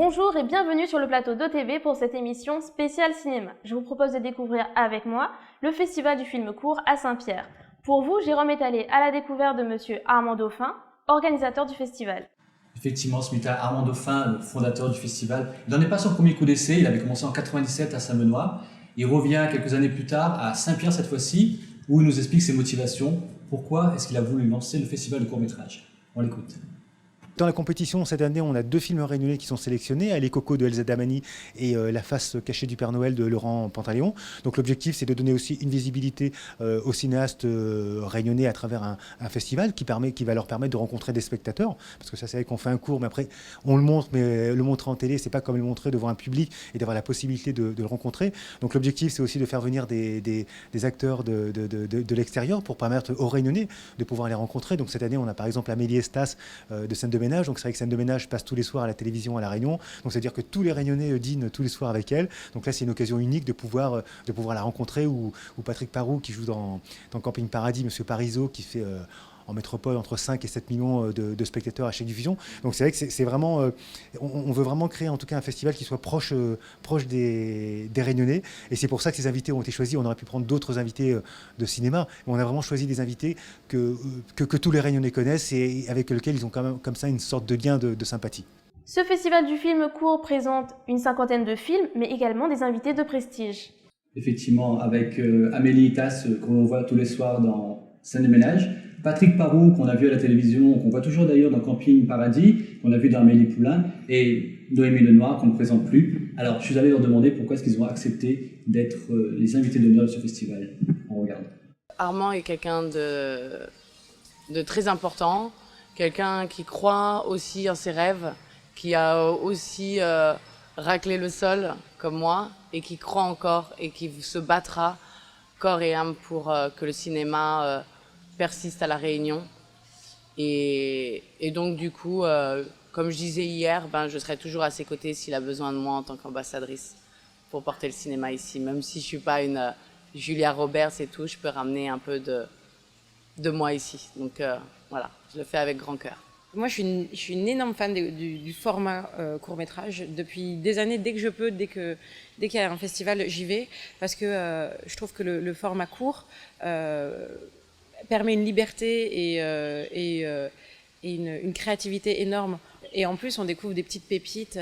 Bonjour et bienvenue sur le plateau d'OTV pour cette émission spéciale cinéma. Je vous propose de découvrir avec moi le Festival du film court à Saint-Pierre. Pour vous, Jérôme est allé à la découverte de monsieur Armand Dauphin, organisateur du festival. Effectivement, ce monsieur Armand Dauphin, le fondateur du festival, il n'en est pas son premier coup d'essai. Il avait commencé en 97 à Saint-Benoît. Il revient quelques années plus tard à Saint-Pierre cette fois-ci, où il nous explique ses motivations. Pourquoi est-ce qu'il a voulu lancer le festival de court-métrage? On l'écoute. Dans la compétition, cette année, on a 2 films réunionnais qui sont sélectionnés, Les Cocos de Elsa Damani et La face cachée du Père Noël de Laurent Pantaléon. Donc l'objectif, c'est de donner aussi une visibilité aux cinéastes réunionnais à travers un festival qui va leur permettre de rencontrer des spectateurs. Parce que ça, c'est vrai qu'on fait un cours, mais après, on le montre, mais le montrer en télé, c'est pas comme le montrer devant un public et d'avoir la possibilité de le rencontrer. Donc l'objectif, c'est aussi de faire venir des acteurs de l'extérieur pour permettre aux réunionnais de pouvoir les rencontrer. Donc cette année, on a par exemple Amélie Estas de Seine-de-Ménage. Donc c'est vrai que Scène de ménage passe tous les soirs à la télévision à La Réunion. Donc c'est-à-dire que tous les Réunionnais dînent tous les soirs avec elle. Donc là c'est une occasion unique de pouvoir la rencontrer. Ou Patrick Parou qui joue dans Camping Paradis, Monsieur Parizeau qui fait en métropole entre 5 et 7 millions de spectateurs à chaque diffusion. Donc c'est vrai que c'est vraiment, on veut vraiment créer en tout cas un festival qui soit proche des Réunionnais. Et c'est pour ça que ces invités ont été choisis. On aurait pu prendre d'autres invités de cinéma, mais on a vraiment choisi des invités que tous les Réunionnais connaissent et avec lesquels ils ont quand même comme ça une sorte de lien de sympathie. Ce festival du film court présente une 50aine de films, mais également des invités de prestige. Effectivement, avec Amélie Tass, qu'on voit tous les soirs dans Scène de ménage, Patrick Parou, qu'on a vu à la télévision, qu'on voit toujours d'ailleurs dans Camping Paradis, qu'on a vu dans Amélie Poulain, et Noémie Lenoir, qu'on ne présente plus. Alors, je suis allé leur demander pourquoi est-ce qu'ils ont accepté d'être les invités d'honneur de ce festival. On regarde. Armand est quelqu'un de très important, quelqu'un qui croit aussi en ses rêves, qui a aussi raclé le sol comme moi, et qui croit encore et qui se battra corps et âme pour que le cinéma persiste à La Réunion. Et donc du coup, comme je disais hier, je serai toujours à ses côtés s'il a besoin de moi en tant qu'ambassadrice pour porter le cinéma ici. Même si je ne suis pas une Julia Roberts et tout, je peux ramener un peu de moi ici. Donc voilà, je le fais avec grand cœur. Moi, je suis une énorme fan du format court-métrage. Depuis des années, dès que je peux, dès qu'il y a un festival, j'y vais. Parce que je trouve que le format court permet une liberté et une créativité énorme. Et en plus, on découvre des petites pépites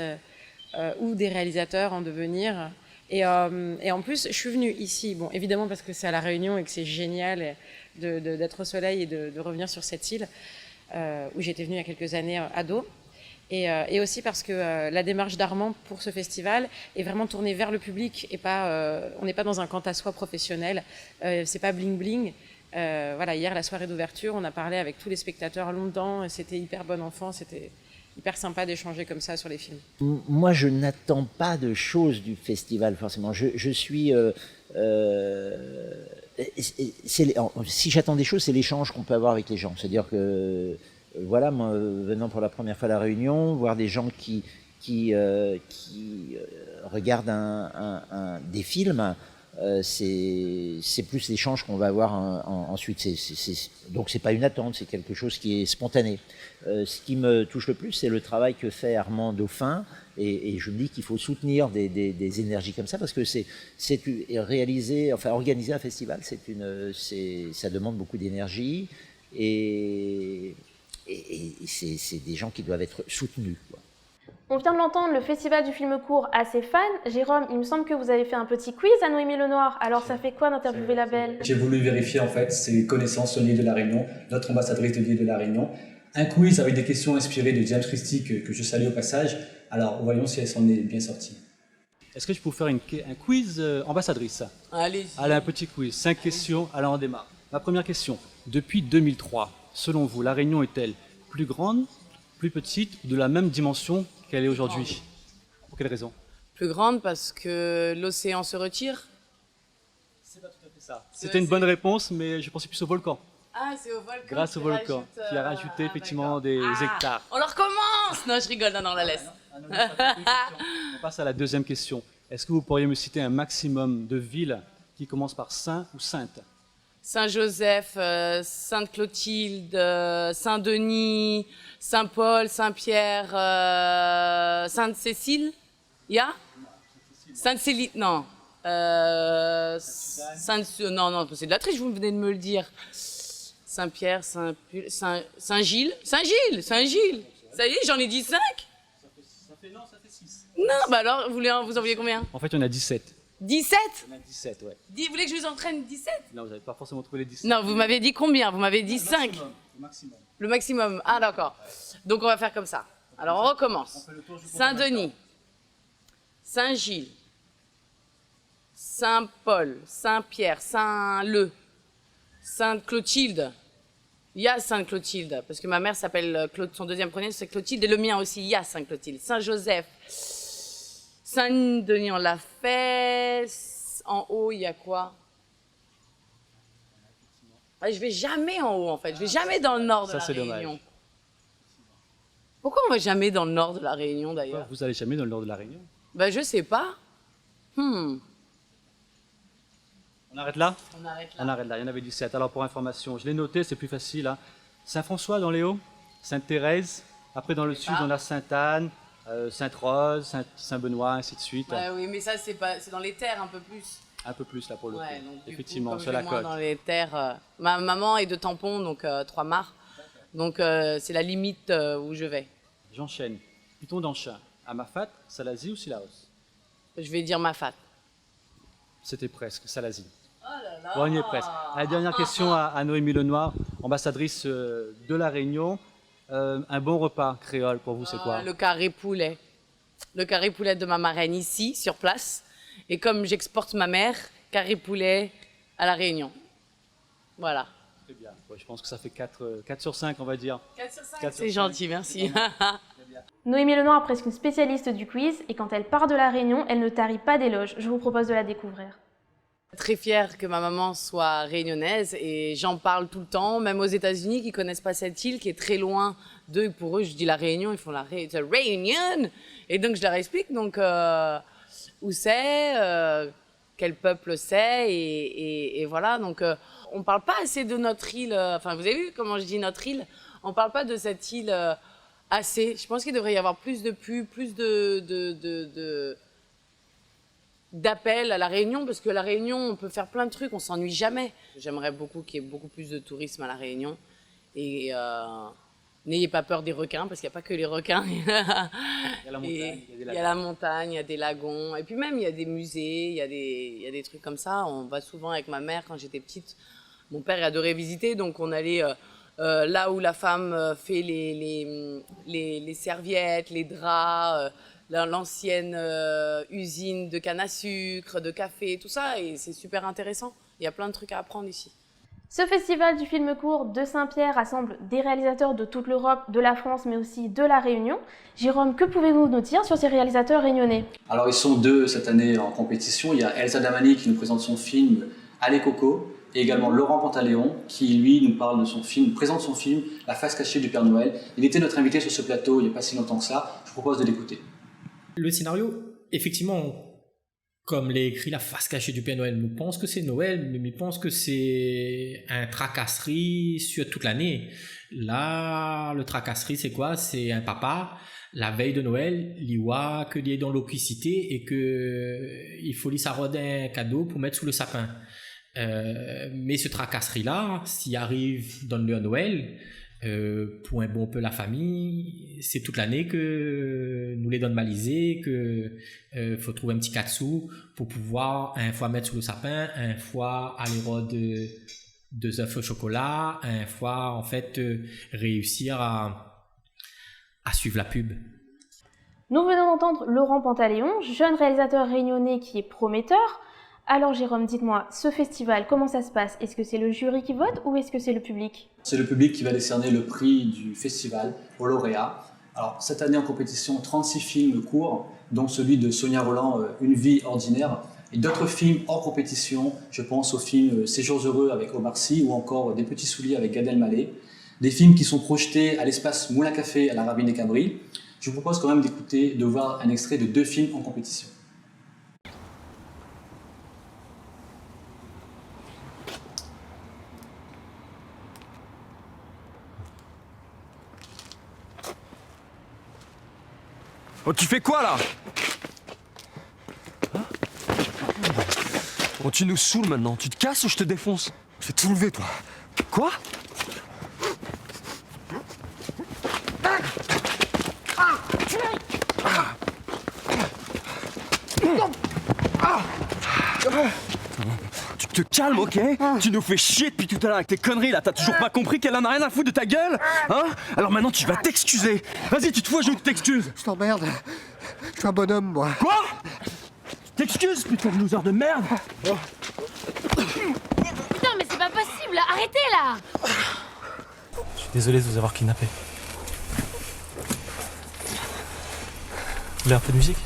ou des réalisateurs en devenir. Et en plus, je suis venue ici, bon, évidemment parce que c'est à La Réunion et que c'est génial d'être au soleil et de revenir sur cette île. Où j'étais venue il y a quelques années ado, et aussi parce que la démarche d'Armand pour ce festival est vraiment tournée vers le public et pas, on n'est pas dans un quant à soi professionnel, c'est pas bling bling. Voilà, hier la soirée d'ouverture, on a parlé avec tous les spectateurs longtemps, et c'était hyper bon enfant, c'était hyper sympa d'échanger comme ça sur les films. Moi, je n'attends pas de choses du festival forcément. Je suis si j'attends des choses, c'est l'échange qu'on peut avoir avec les gens. C'est-à-dire que, voilà, moi, venant pour la première fois à La Réunion, voir des gens qui regardent des films, c'est plus l'échange qu'on va avoir ensuite. Donc c'est pas une attente, c'est quelque chose qui est spontané. Ce qui me touche le plus, c'est le travail que fait Armand Dauphin, et je me dis qu'il faut soutenir des énergies comme ça, parce que organiser un festival, ça demande beaucoup d'énergie, et c'est des gens qui doivent être soutenus, quoi. On vient de l'entendre, le Festival du film court a ses fans. Jérôme, il me semble que vous avez fait un petit quiz à Noémie Lenoir. Alors ça fait quoi d'interviewer la belle? J'ai voulu vérifier en fait ses connaissances sur l'île de La Réunion, notre ambassadrice de l'île de La Réunion. Un quiz avec des questions inspirées de James Christie que je salue au passage. Alors voyons si elle s'en est bien sortie. Est-ce que je peux vous faire un quiz ambassadrice? Allez, un petit quiz, 5 questions, alors on démarre. Ma première question, depuis 2003, selon vous, La Réunion est-elle plus grande, plus petite, de la même dimension qu'elle est aujourd'hui? Pour quelle raison? plus grande parce que l'océan se retire. C'est pas tout à fait ça. C'était une bonne réponse, mais je pensais plus au volcan. Ah, c'est au volcan. Grâce au volcan, qui a rajouté effectivement des hectares. On le recommence. Non, je rigole, non, on la laisse. On passe à la deuxième question. Est-ce que vous pourriez me citer un maximum de villes qui commencent par Saint ou Sainte? Saint-Joseph, Sainte-Clotilde, Saint-Denis, Saint-Paul, Saint-Pierre, Sainte-Cécile. Il y a Sainte-Céline, non. Non, c'est de la triche, vous venez de me le dire. Saint-Pierre, Saint-Gilles. Saint-Gilles. Ça y est, j'en ai dit 5. Non, ça fait 6. Non, bah alors, vous en voulez combien? En fait, on a 17. 17? On a 17, ouais. Vous voulez que je vous entraîne 17? Non, vous n'avez pas forcément trouvé les 17. Non, vous m'avez dit combien? Vous m'avez dit 5. Le maximum. Le maximum. Ah, d'accord. Donc, on va faire comme ça. Alors, on recommence. Saint-Denis, Saint-Gilles, Saint-Paul, Saint-Pierre, Saint-Leu, Sainte-Clotilde. Il y a Sainte-Clotilde, parce que ma mère s'appelle Claude, son deuxième prénom c'est Clotilde, et le mien aussi, il y a Sainte-Clotilde. Saint-Joseph, Saint-Denis, on l'a fait. En haut, il y a quoi? Je vais jamais en haut, en fait. Je vais jamais dans le nord de la Réunion. Dommage. Pourquoi on va jamais dans le nord de la Réunion, d'ailleurs? Vous allez jamais dans le nord de la Réunion? Ben, je sais pas. On arrête là? On arrête là. On arrête là, il y en avait 17. Alors pour information, je l'ai noté, c'est plus facile. Hein. Saint-François dans les Hauts, Sainte-Thérèse, après dans le sud on a Sainte-Anne, Sainte-Rose, Saint-Benoît, ainsi de suite. Ouais, oui, mais ça c'est dans les terres un peu plus. Un peu plus là pour le Ouais, coup. donc, du Effectivement, coup, sur comme la je vais moins côte. dans les terres. Ma maman est de Tampon, donc 3 mares. Donc c'est la limite où je vais. J'enchaîne. Piton d'Anchin, Amafat, Salazie ou Silaos? Je vais dire ma fat. C'était presque, Salazie. Oh là là. Bon, on y est presque. La dernière question à Noémie Lenoir, ambassadrice de la Réunion. Un bon repas créole pour vous, c'est quoi? Le carré poulet. Le carré poulet de ma marraine ici, sur place. Et comme j'exporte ma mère, carré poulet à la Réunion. Voilà. Très bien. Ouais, je pense que ça fait 4 sur 5, on va dire. 4 sur 5, 4 sur c'est 5. gentil, merci. Noémie Lenoir est presque une spécialiste du quiz et quand elle part de la Réunion, elle ne tarit pas d'éloges. Je vous propose de la découvrir. Très fière que ma maman soit réunionnaise et j'en parle tout le temps, même aux États-Unis qui connaissent pas cette île qui est très loin d'eux. Pour eux, je dis la Réunion, ils font la Réunion. Et donc je leur explique donc où c'est, quel peuple c'est et voilà. Donc on parle pas assez de notre île. Enfin, vous avez vu comment je dis notre île? On parle pas de cette île assez. Je pense qu'il devrait y avoir plus de pubs, plus d'appels à la Réunion, parce que la Réunion, on peut faire plein de trucs, on s'ennuie jamais. J'aimerais beaucoup qu'il y ait beaucoup plus de tourisme à la Réunion. Et n'ayez pas peur des requins, parce qu'il n'y a pas que les requins. Il y a la montagne, il y a la montagne, il y a des lagons. Et puis même, il y a des musées, il y a des trucs comme ça. On va souvent avec ma mère, quand j'étais petite. Mon père adorait visiter, donc on allait là où la femme fait les serviettes, les draps, l'ancienne usine de canne à sucre, de café, tout ça, et c'est super intéressant. Il y a plein de trucs à apprendre ici. Ce festival du film court de Saint-Pierre rassemble des réalisateurs de toute l'Europe, de la France, mais aussi de la Réunion. Jérôme, que pouvez-vous nous dire sur ces réalisateurs réunionnais? Alors ils sont 2 cette année en compétition. Il y a Elsa Damani qui nous présente son film Allez Coco et également Laurent Pantaléon qui lui nous parle de son film, présente son film La face cachée du Père Noël. Il était notre invité sur ce plateau il n'y a pas si longtemps que ça. Je vous propose de l'écouter. Le scénario, effectivement, comme l'est écrit La face cachée du Père Noël, nous pense que c'est Noël, mais nous pense que c'est un tracasserie sur toute l'année. Là, le tracasserie, c'est quoi? C'est un papa, la veille de Noël, il voit qu'il est dans l'opacité et qu'il faut lui s'arroder un cadeau pour mettre sous le sapin. Mais ce tracasserie-là, s'il arrive dans le Noël, pour un bon peu la famille, c'est toute l'année que nous les donne malisés, que faut trouver un petit 4 sous pour pouvoir un fois mettre sous le sapin, un fois aller rôder deux œufs au chocolat, un fois en fait réussir à suivre la pub. Nous venons d'entendre Laurent Pantaléon, jeune réalisateur réunionnais qui est prometteur. Alors Jérôme, dites-moi, ce festival, comment ça se passe? Est-ce que c'est le jury qui vote ou est-ce que c'est le public? C'est le public qui va décerner le prix du festival aux lauréats. Alors cette année en compétition, 36 films courts, dont celui de Sonia Rolland, Une vie ordinaire, et d'autres films hors compétition. Je pense aux films Séjours heureux avec Omar Sy ou encore Des petits souliers avec Gad Elmaleh. Des films qui sont projetés à l'espace Moulin Café à la Rabine et Cabri. Je vous propose quand même d'écouter, de voir un extrait de 2 films en compétition. Oh, tu fais quoi là? Hein? Oh, tu nous saoules maintenant. Tu te casses ou je te défonce? Je vais te soulever, toi. Quoi? Tu te calmes, ok? Tu nous fais chier depuis tout à l'heure avec tes conneries là. T'as toujours pas compris qu'elle en a rien à foutre de ta gueule? Hein? Alors maintenant tu vas t'excuser. Vas-y, tu te fous à genoux, tu t'excuses. Je t'emmerde. Je suis un bonhomme, moi. Quoi? T'excuses, putain de loser de merde. Putain, mais c'est pas possible! Arrêtez là! Je suis désolé de vous avoir kidnappé. Vous voulez un peu de musique?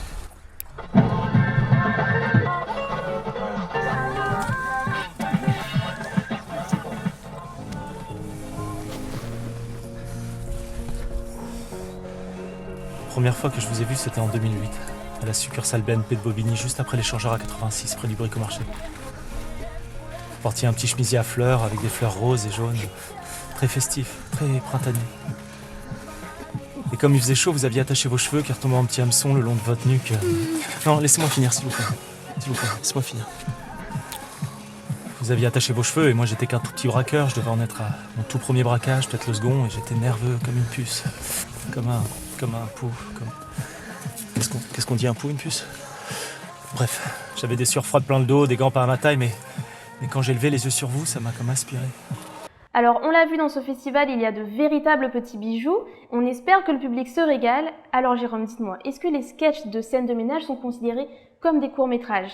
La première fois que je vous ai vu, c'était en 2008, à la succursale BNP de Bobigny, juste après l'échangeur à 86, près du Bricomarché. Vous portiez un petit chemisier à fleurs, avec des fleurs roses et jaunes, très festif, très printanier. Et comme il faisait chaud, vous aviez attaché vos cheveux qui retombaient en petits hameçons le long de votre nuque. Non, laissez-moi finir, s'il vous plaît. S'il vous plaît, laissez-moi finir. Vous aviez attaché vos cheveux et moi j'étais qu'un tout petit braqueur, je devais en être à mon tout premier braquage, peut-être le second, et j'étais nerveux comme une puce. Comme un pou, Qu'est-ce qu'on dit, un pou, une puce? Bref, j'avais des sueurs froides plein le dos, des gants pas à ma taille, mais quand j'ai levé les yeux sur vous, ça m'a comme inspiré. Alors, on l'a vu dans ce festival, il y a de véritables petits bijoux. On espère que le public se régale. Alors Jérôme, dites-moi, est-ce que les sketchs de scènes de ménage sont considérés comme des courts-métrages?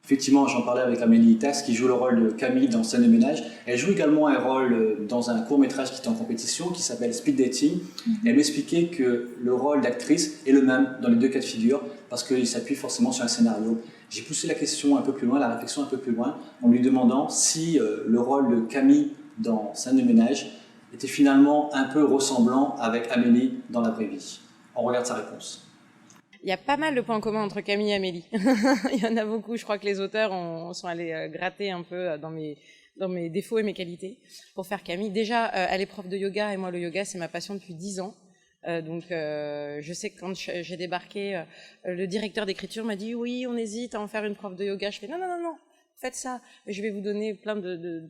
Effectivement, j'en parlais avec Amélie Itas qui joue le rôle de Camille dans Scène de ménage. Elle joue également un rôle dans un court-métrage qui est en compétition, qui s'appelle Speed Dating. Et elle m'expliquait que le rôle d'actrice est le même dans les deux cas de figure, parce qu'il s'appuie forcément sur un scénario. J'ai poussé la question un peu plus loin, la réflexion un peu plus loin, en lui demandant si le rôle de Camille dans Scène de ménage était finalement un peu ressemblant avec Amélie dans la vraie vie. On regarde sa réponse. Il y a pas mal de points communs entre Camille et Amélie. Il y en a beaucoup. Je crois que les auteurs sont allés gratter un peu dans mes défauts et mes qualités pour faire Camille. Déjà, elle est prof de yoga et moi, le yoga, c'est ma passion depuis 10 ans. Donc, je sais que quand j'ai débarqué, le directeur d'écriture m'a dit « Oui, on hésite à en faire une prof de yoga ». Je fais « Non, non, non, non. Faites ça, je vais vous donner plein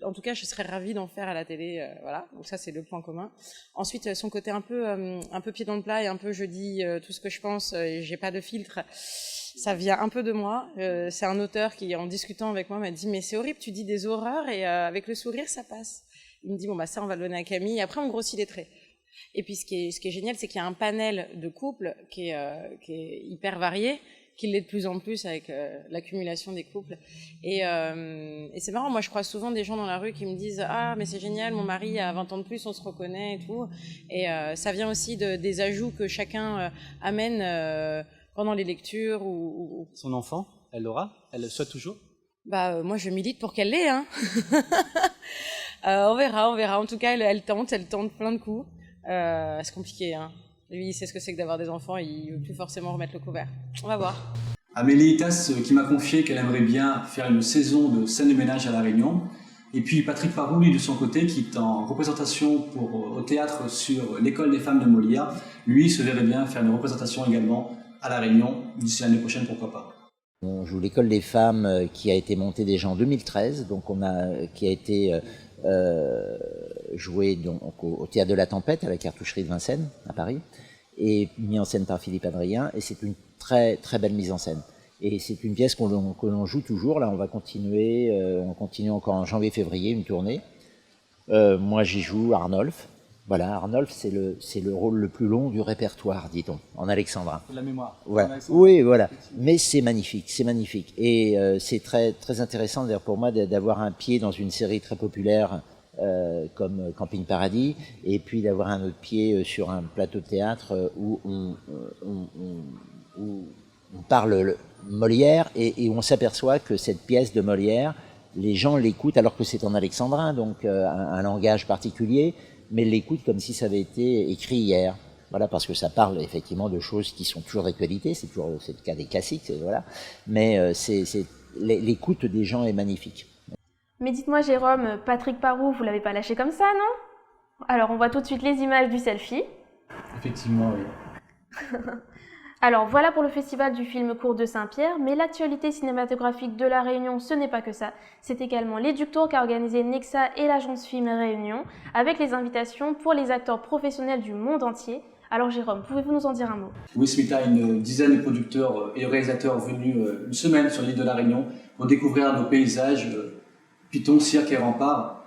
en tout cas, je serais ravie d'en faire à la télé, voilà. Donc ça, c'est le point commun. Ensuite, son côté un peu pied dans le plat et un peu je dis tout ce que je pense et j'ai pas de filtre. Ça vient un peu de moi. C'est un auteur qui, en discutant avec moi, m'a dit mais c'est horrible, tu dis des horreurs et avec le sourire ça passe. Il me dit bon bah ça on va le donner à Camille. Et après on grossit les traits. Et puis ce qui est génial, c'est qu'il y a un panel de couples qui est hyper varié, qui l'est de plus en plus avec l'accumulation des couples. Et c'est marrant, moi je croise souvent des gens dans la rue qui me disent « Ah, mais c'est génial, mon mari a 20 ans de plus, on se reconnaît et tout. » Et ça vient aussi des ajouts que chacun amène pendant les lectures. Son enfant, elle l'aura? Elle le souhaite toujours? Bah, moi je milite pour qu'elle l'ait. Hein. On verra. En tout cas, elle tente plein de coups. C'est compliqué, hein. Lui, il sait ce que c'est que d'avoir des enfants, il ne veut plus forcément remettre le couvert. On va voir. Amélie Itas qui m'a confié qu'elle aimerait bien faire une saison de Scène de ménage à La Réunion. Et puis Patrick Parou, lui, de son côté, qui est en représentation au théâtre sur l'école des femmes de Molière, lui se verrait bien faire une représentation également à La Réunion d'ici l'année prochaine, pourquoi pas. On joue l'école des femmes qui a été montée déjà en 2013, donc qui a été joué donc au Théâtre de la Tempête à la Cartoucherie de Vincennes à Paris et mis en scène par Philippe Adrien, et c'est une très très belle mise en scène et c'est une pièce que l'on joue toujours. Là on va continuer, on continue encore en janvier-février une tournée. Moi j'y joue Arnolphe. Voilà, Arnolphe c'est le rôle le plus long du répertoire, dit-on, en alexandrin. De la mémoire. Voilà. Oui, voilà. Mais c'est magnifique, et c'est très très intéressant d'ailleurs pour moi d'avoir un pied dans une série très populaire comme Camping Paradis, et puis d'avoir un autre pied sur un plateau de théâtre où on parle Molière et où on s'aperçoit que cette pièce de Molière, les gens l'écoutent alors que c'est en alexandrin, donc un langage particulier, mais l'écoutent comme si ça avait été écrit hier. Voilà, parce que ça parle effectivement de choses qui sont toujours d'actualité, c'est le cas des classiques, voilà. Mais l'écoute des gens est magnifique. Mais dites-moi Jérôme, Patrick Parou, vous l'avez pas lâché comme ça, non? Alors on voit tout de suite les images du selfie. Effectivement, oui. Alors voilà pour le festival du film court de Saint-Pierre, mais l'actualité cinématographique de La Réunion, ce n'est pas que ça. C'est également l'Éductour qu'a organisé Nexa et l'agence Film Réunion, avec les invitations pour les acteurs professionnels du monde entier. Alors Jérôme, pouvez-vous nous en dire un mot? Will Smith a une dizaine de producteurs et réalisateurs venus une semaine sur l'île de La Réunion pour découvrir nos paysages, Piton, cirque et remparts.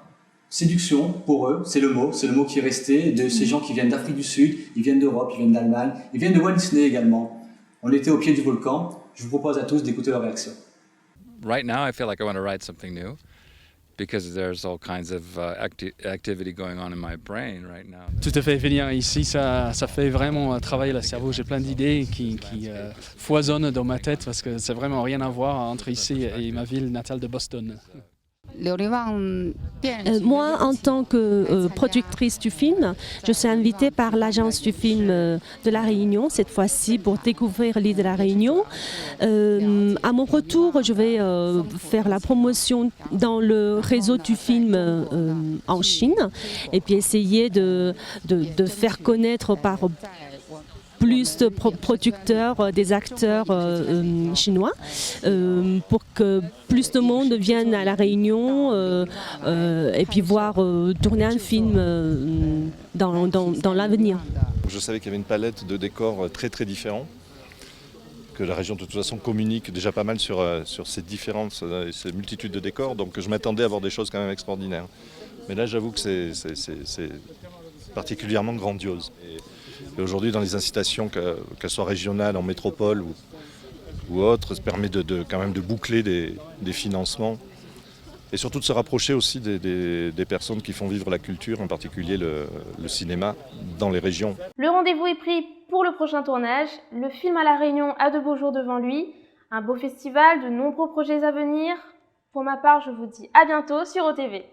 Séduction, pour eux, c'est le mot qui est resté, de ces gens qui viennent d'Afrique du Sud, ils viennent d'Europe, ils viennent d'Allemagne, ils viennent de Walt Disney également. On était au pied du volcan, je vous propose à tous d'écouter leur réaction. Right now I feel like I want to write something new because there's all kinds of activity going on in my brain right now. Tout à fait, venir ici, ça fait vraiment travailler le cerveau. J'ai plein d'idées qui foisonnent dans ma tête parce que c'est vraiment rien à voir entre ici et ma ville natale de Boston. Moi, en tant que productrice du film, je suis invitée par l'agence du film de La Réunion, cette fois-ci pour découvrir l'île de La Réunion. À mon retour, je vais faire la promotion dans le réseau du film en Chine et puis essayer de faire connaître par plus de producteurs, des acteurs chinois, pour que plus de monde vienne à La Réunion et puis voir tourner un film dans l'avenir. Je savais qu'il y avait une palette de décors très très différents, que la région de toute façon communique déjà pas mal sur ces différences, ces multitudes de décors, donc je m'attendais à voir des choses quand même extraordinaires. Mais là j'avoue que c'est particulièrement grandiose. Et aujourd'hui, dans les incitations, qu'elles soient régionales, en métropole ou autres, ça permet quand même de boucler des financements et surtout de se rapprocher aussi des personnes qui font vivre la culture, en particulier le cinéma, dans les régions. Le rendez-vous est pris pour le prochain tournage. Le film à La Réunion a de beaux jours devant lui, un beau festival, de nombreux projets à venir. Pour ma part, je vous dis à bientôt sur OTV.